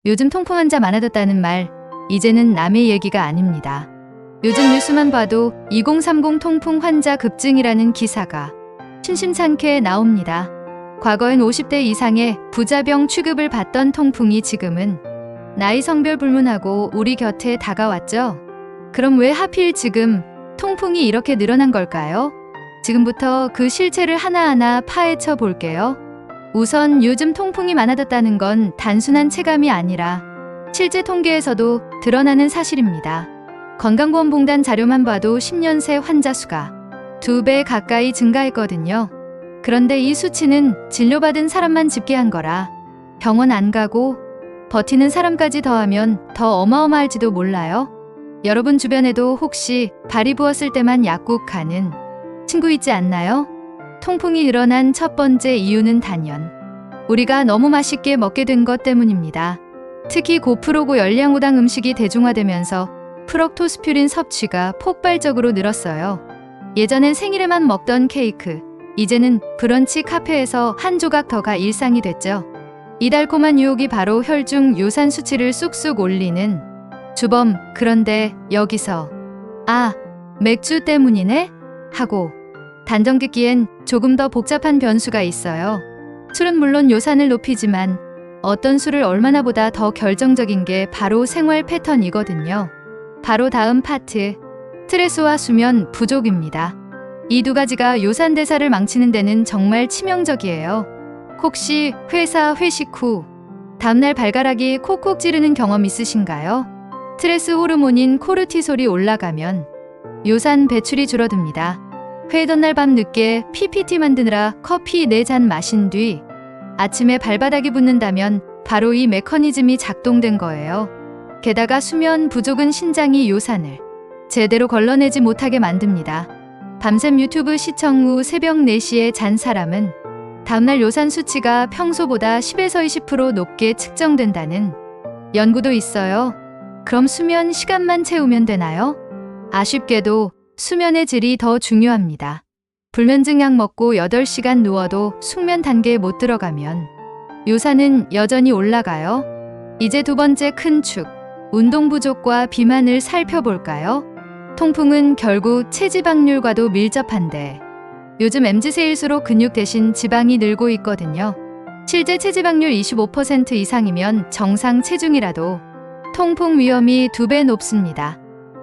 요즘 통풍 환자 많아졌다는 말, 이제는 남의 얘기가 아닙니다. 요즘 뉴스만 봐도 2030 통풍 환자 급증이라는 기사가 심심찮게 나옵니다. 과거엔 50대 이상의 부자병 취급을 받던 통풍이 지금은 나이 성별 불문하고 우리 곁에 다가왔죠. 그럼 왜 하필 지금 통풍이 이렇게 늘어난 걸까요? 지금부터 그 실체를 하나하나 파헤쳐 볼게요. 우선 요즘 통풍이 많아졌다는 건 단순한 체감이 아니라 실제 통계에서도 드러나는 사실입니다. 건강보험공단 자료만 봐도 10년 새 환자 수가 2배 가까이 증가했거든요. 그런데 이 수치는 진료받은 사람만 집계한 거라 병원 안 가고 버티는 사람까지 더하면 더 어마어마할지도 몰라요. 여러분 주변에도 혹시 발이 부었을 때만 약국 가는 친구 있지 않나요? 통풍이 늘어난 첫 번째 이유는 단연 우리가 너무 맛있게 먹게 된 것 때문입니다. 특히 고프로고 열량고당 음식이 대중화되면서 프럭토스퓨린 섭취가 폭발적으로 늘었어요. 예전엔 생일에만 먹던 케이크, 이제는 브런치 카페에서 한 조각 더가 일상이 됐죠. 이 달콤한 유혹이 바로 혈중 요산 수치를 쑥쑥 올리는 주범. 그런데 여기서 맥주 때문이네? 하고 단정 짓기엔 조금 더 복잡한 변수가 있어요. 술은 물론 요산을 높이지만 어떤 술을 얼마나 보다 더 결정적인 게 바로 생활 패턴이거든요. 바로 다음 파트, 스트레스와 수면 부족입니다. 이 두 가지가 요산 대사를 망치는 데는 정말 치명적이에요. 혹시 회사 회식 후 다음날 발가락이 콕콕 찌르는 경험 있으신가요? 스트레스 호르몬인 코르티솔이 올라가면 요산 배출이 줄어듭니다. 회의 전날 밤 늦게 PPT 만드느라 커피 4잔 마신 뒤 아침에 발바닥이 붓는다면 바로 이 메커니즘이 작동된 거예요. 게다가 수면 부족은 신장이 요산을 제대로 걸러내지 못하게 만듭니다. 밤샘 유튜브 시청 후 새벽 4시에 잔 사람은 다음날 요산 수치가 평소보다 10에서 20% 높게 측정된다는 연구도 있어요. 그럼 수면 시간만 채우면 되나요? 아쉽게도 수면의 질이 더 중요합니다. 불면증 약 먹고 8시간 누워도 숙면 단계에 못 들어가면 요산은 여전히 올라가요. 이제 두 번째 큰 축, 운동 부족과 비만을 살펴볼까요? 통풍은 결국 체지방률과도 밀접한데 요즘 MZ세일수록 근육 대신 지방이 늘고 있거든요. 실제 체지방률 25% 이상이면 정상 체중이라도 통풍 위험이 2배 높습니다.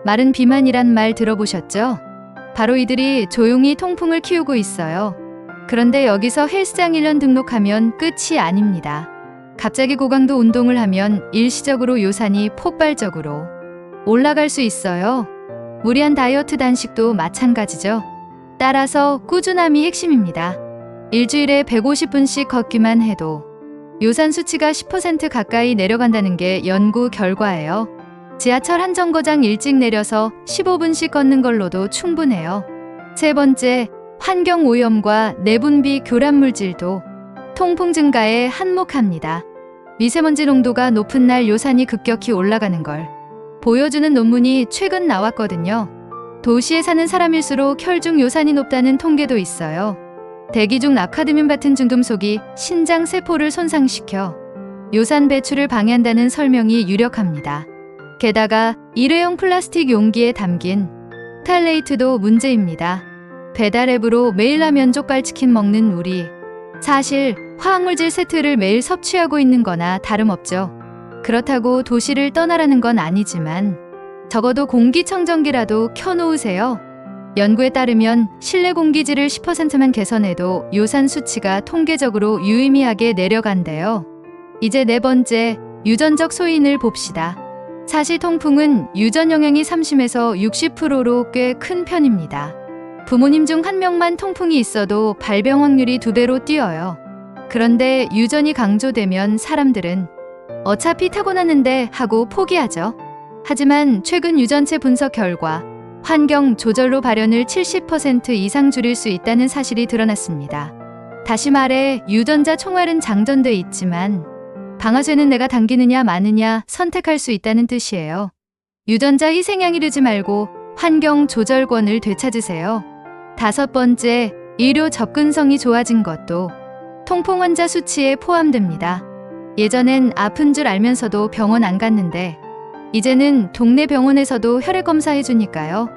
마른 비만이란 말 들어보셨죠? 바로 이들이 조용히 통풍을 키우고 있어요. 그런데 여기서 헬스장 1년 등록하면 끝이 아닙니다. 갑자기 고강도 운동을 하면 일시적으로 요산이 폭발적으로 올라갈 수 있어요. 무리한 다이어트 단식도 마찬가지죠. 따라서 꾸준함이 핵심입니다. 일주일에 150분씩 걷기만 해도 요산 수치가 10% 가까이 내려간다는 게 연구 결과예요. 지하철 한 정거장 일찍 내려서 15분씩 걷는 걸로도 충분해요. 세 번째, 환경 오염과 내분비 교란 물질도 통풍 증가에 한몫합니다. 미세먼지 농도가 높은 날 요산이 급격히 올라가는 걸 보여주는 논문이 최근 나왔거든요. 도시에 사는 사람일수록 혈중 요산이 높다는 통계도 있어요. 대기 중 나카드뮴 같은 중금속이 신장 세포를 손상시켜 요산 배출을 방해한다는 설명이 유력합니다. 게다가 일회용 플라스틱 용기에 담긴 탈레이트도 문제입니다. 배달 앱으로 매일 라면 족발 치킨 먹는 우리, 사실 화학물질 세트를 매일 섭취하고 있는 거나 다름없죠. 그렇다고 도시를 떠나라는 건 아니지만 적어도 공기청정기라도 켜놓으세요. 연구에 따르면 실내 공기질을 10%만 개선해도 요산 수치가 통계적으로 유의미하게 내려간대요. 이제 네 번째, 유전적 소인을 봅시다. 사실 통풍은 유전 영향이 30에서 60%로 꽤 큰 편입니다. 부모님 중 한 명만 통풍이 있어도 발병 확률이 2배로 뛰어요. 그런데 유전이 강조되면 사람들은 어차피 타고났는데 하고 포기하죠. 하지만 최근 유전체 분석 결과 환경 조절로 발현을 70% 이상 줄일 수 있다는 사실이 드러났습니다. 다시 말해 유전자 총알은 장전돼 있지만 방아쇠는 내가 당기느냐 마느냐 선택할 수 있다는 뜻이에요. 유전자 희생양이 되지 말고 환경 조절권을 되찾으세요. 다섯 번째, 의료 접근성이 좋아진 것도 통풍 환자 수치에 포함됩니다. 예전엔 아픈 줄 알면서도 병원 안 갔는데 이제는 동네 병원에서도 혈액 검사해주니까요.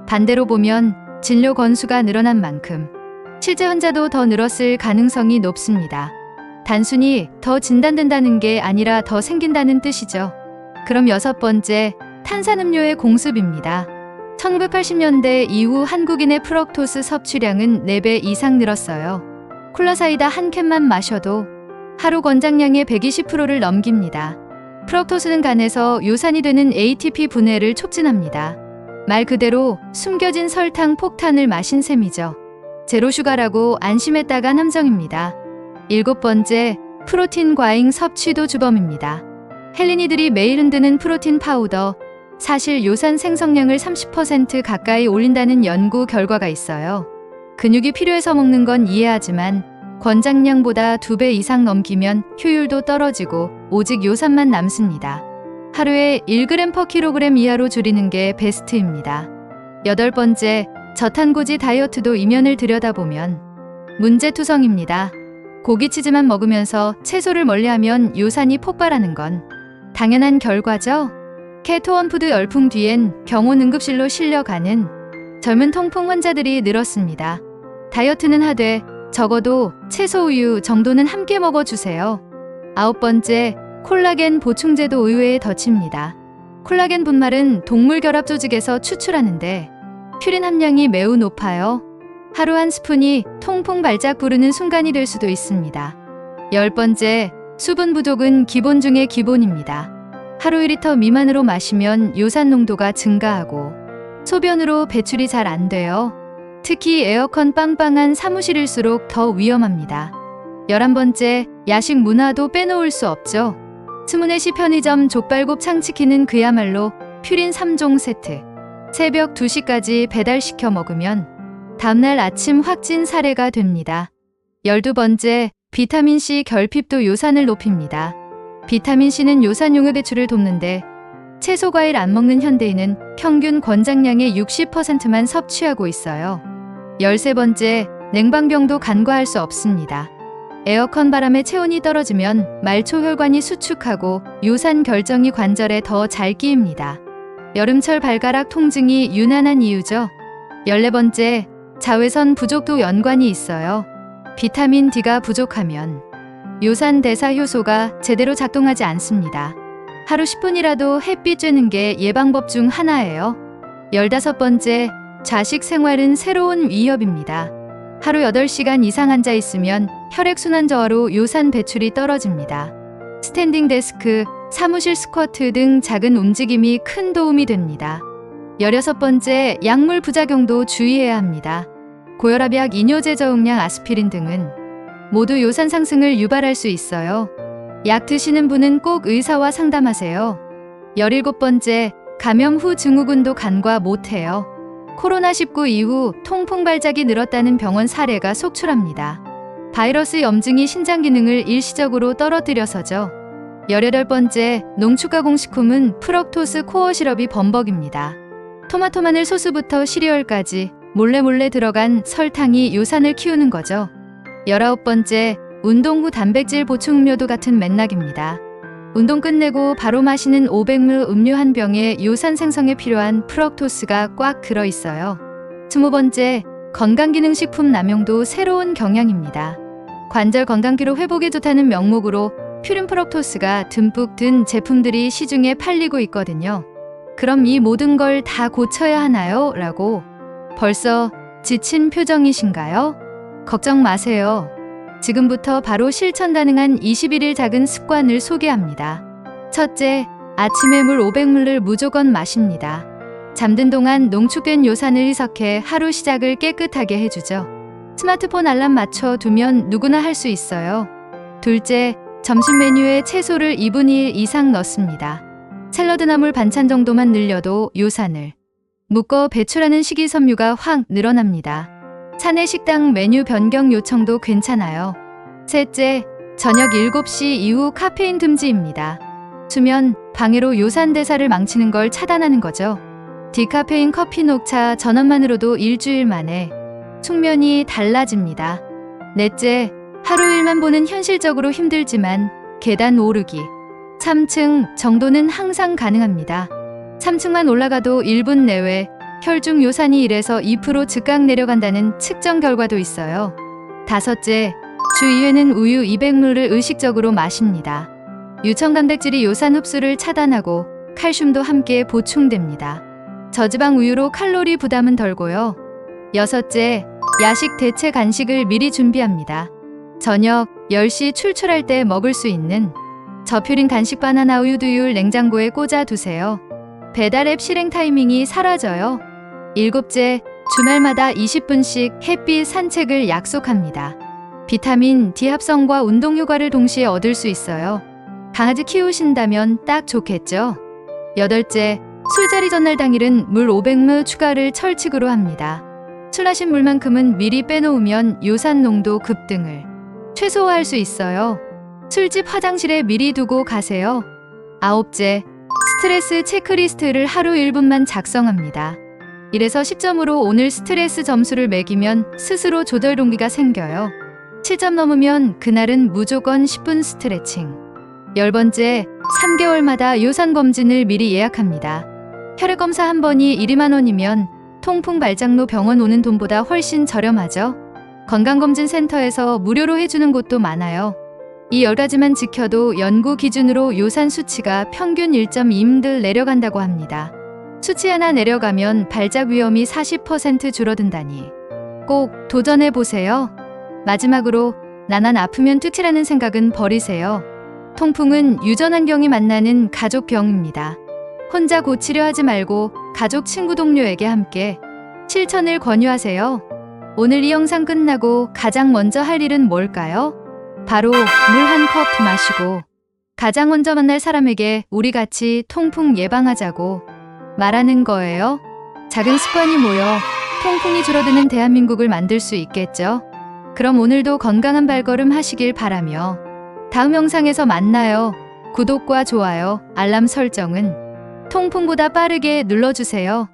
반대로 보면 진료 건수가 늘어난 만큼 실제 환자도 더 늘었을 가능성이 높습니다. 단순히 더 진단된다는 게 아니라 더 생긴다는 뜻이죠. 그럼 6번째, 탄산음료의 공습입니다. 1980년대 이후 한국인의 프럭토스 섭취량은 4배 이상 늘었어요. 콜라 사이다 한 캔만 마셔도 하루 권장량의 120%를 넘깁니다. 프럭토스는 간에서 요산이 되는 ATP 분해를 촉진합니다. 말 그대로 숨겨진 설탕 폭탄을 마신 셈이죠. 제로슈가라고 안심했다간 함정입니다. 7번째, 프로틴 과잉 섭취도 주범입니다. 헬린이들이 매일 흔드는 프로틴 파우더, 사실 요산 생성량을 30% 가까이 올린다는 연구 결과가 있어요. 근육이 필요해서 먹는 건 이해하지만 권장량보다 2배 이상 넘기면 효율도 떨어지고 오직 요산만 남습니다. 하루에 1g/kg 이하로 줄이는 게 베스트입니다. 8번째, 저탄고지 다이어트도 이면을 들여다보면 문제투성입니다. 고기 치즈만 먹으면서 채소를 멀리하면 요산이 폭발하는 건 당연한 결과죠. 케토원푸드 열풍 뒤엔 병원 응급실로 실려가는 젊은 통풍 환자들이 늘었습니다. 다이어트는 하되 적어도 채소 우유 정도는 함께 먹어주세요. 9번째, 콜라겐 보충제도 의외의 덫입니다. 콜라겐 분말은 동물 결합 조직에서 추출하는데 퓨린 함량이 매우 높아요. 하루 한 스푼이 통풍 발작 부르는 순간이 될 수도 있습니다. 10번째, 수분 부족은 기본 중의 기본입니다. 하루 1리터 미만으로 마시면 요산 농도가 증가하고 소변으로 배출이 잘 안 돼요. 특히 에어컨 빵빵한 사무실일수록 더 위험합니다. 11번째, 야식 문화도 빼놓을 수 없죠. 스무넷이 편의점 족발곱 창치킨은 그야말로 퓨린 3종 세트. 새벽 2시까지 배달시켜 먹으면 다음날 아침 확진 사례가 됩니다. 12번째, 비타민C 결핍도 요산을 높입니다. 비타민C는 요산 용액 배출을 돕는데 채소 과일 안 먹는 현대인은 평균 권장량의 60%만 섭취하고 있어요. 13번째, 냉방병도 간과할 수 없습니다. 에어컨 바람에 체온이 떨어지면 말초혈관이 수축하고 요산 결정이 관절에 더 잘 끼입니다. 여름철 발가락 통증이 유난한 이유죠. 14번째, 자외선 부족도 연관이 있어요. 비타민 D가 부족하면 요산 대사 효소가 제대로 작동하지 않습니다. 하루 10분이라도 햇빛 쬐는 게 예방법 중 하나예요. 15번째, 좌식 생활은 새로운 위협입니다. 하루 8시간 이상 앉아 있으면 혈액순환 저하로 요산 배출이 떨어집니다. 스탠딩 데스크, 사무실 스쿼트 등 작은 움직임이 큰 도움이 됩니다. 16번째, 약물 부작용도 주의해야 합니다. 고혈압약, 이뇨제 저응량, 아스피린 등은 모두 요산 상승을 유발할 수 있어요. 약 드시는 분은 꼭 의사와 상담하세요. 17번째, 감염 후 증후군도 간과 못해요. 코로나19 이후 통풍 발작이 늘었다는 병원 사례가 속출합니다. 바이러스 염증이 신장 기능을 일시적으로 떨어뜨려서죠. 18번째, 농축가공식품은 프럭토스 코어 시럽이 범벅입니다. 토마토 마늘 소스부터 시리얼까지 몰래 들어간 설탕이 요산을 키우는 거죠. 19번째, 운동 후 단백질 보충 음료도 같은 맥락입니다. 운동 끝내고 바로 마시는 500ml 음료 한 병에 요산 생성에 필요한 프럭토스가 꽉 들어있어요. 20번째, 건강기능식품 남용도 새로운 경향입니다. 관절 건강기로 회복에 좋다는 명목으로 퓨린 프럭토스가 듬뿍 든 제품들이 시중에 팔리고 있거든요. 그럼 이 모든 걸 다 고쳐야 하나요? 라고 벌써 지친 표정이신가요? 걱정 마세요. 지금부터 바로 실천 가능한 21일 작은 습관을 소개합니다. 첫째, 아침에 물 500ml를 무조건 마십니다. 잠든 동안 농축된 요산을 희석해 하루 시작을 깨끗하게 해주죠. 스마트폰 알람 맞춰 두면 누구나 할 수 있어요. 둘째, 점심 메뉴에 채소를 2분의 1 이상 넣습니다. 샐러드 나물 반찬 정도만 늘려도 요산을 묶어 배출하는 식이섬유가 확 늘어납니다. 사내 식당 메뉴 변경 요청도 괜찮아요. 셋째, 저녁 7시 이후 카페인 금지입니다. 수면 방해로 요산 대사를 망치는 걸 차단하는 거죠. 디카페인 커피, 녹차 전원만으로도 일주일 만에 숙면이 달라집니다. 넷째, 하루 일만 보는 현실적으로 힘들지만 계단 오르기 3층 정도는 항상 가능합니다. 3층만 올라가도 1분 내외 혈중 요산이 1에서 2% 즉각 내려간다는 측정 결과도 있어요. 다섯째, 주 2회는 우유 200ml를 의식적으로 마십니다. 유청 단백질이 요산 흡수를 차단하고 칼슘도 함께 보충됩니다. 저지방 우유로 칼로리 부담은 덜고요. 여섯째, 야식 대체 간식을 미리 준비합니다. 저녁 10시 출출할 때 먹을 수 있는 저퓨린 간식 바나나 우유 두유를 냉장고에 꽂아 두세요. 배달 앱 실행 타이밍이 사라져요. 일곱째, 주말마다 20분씩 햇빛 산책을 약속합니다. 비타민 D 합성과 운동 효과를 동시에 얻을 수 있어요. 강아지 키우신다면 딱 좋겠죠? 여덟째, 술자리 전날 당일은 물 500ml 추가를 철칙으로 합니다. 술 마신 물만큼은 미리 빼놓으면 요산 농도 급등을 최소화할 수 있어요. 술집 화장실에 미리 두고 가세요. 아홉째, 스트레스 체크리스트를 하루 1분만 작성합니다. 1에서 10점으로 오늘 스트레스 점수를 매기면 스스로 조절 동기가 생겨요. 7점 넘으면 그날은 무조건 10분 스트레칭. 10번째, 3개월마다 요산 검진을 미리 예약합니다. 혈액검사 한 번이 12만 원이면 통풍 발장로 병원 오는 돈보다 훨씬 저렴하죠. 건강검진센터에서 무료로 해주는 곳도 많아요. 이 10가지만 지켜도 연구 기준으로 요산 수치가 평균 1.2ml 내려간다고 합니다. 수치 하나 내려가면 발작 위험이 40% 줄어든다니 꼭 도전해보세요. 마지막으로 나만 아프면 투치라는 생각은 버리세요. 통풍은 유전환경이 만나는 가족병입니다. 혼자 고치려 하지 말고 가족, 친구, 동료에게 함께 실천을 권유하세요. 오늘 이 영상 끝나고 가장 먼저 할 일은 뭘까요? 바로 물 한 컵 마시고 가장 먼저 만날 사람에게 우리 같이 통풍 예방하자고 말하는 거예요. 작은 습관이 모여 통풍이 줄어드는 대한민국을 만들 수 있겠죠? 그럼 오늘도 건강한 발걸음 하시길 바라며 다음 영상에서 만나요. 구독과 좋아요, 알람 설정은 통풍보다 빠르게 눌러주세요.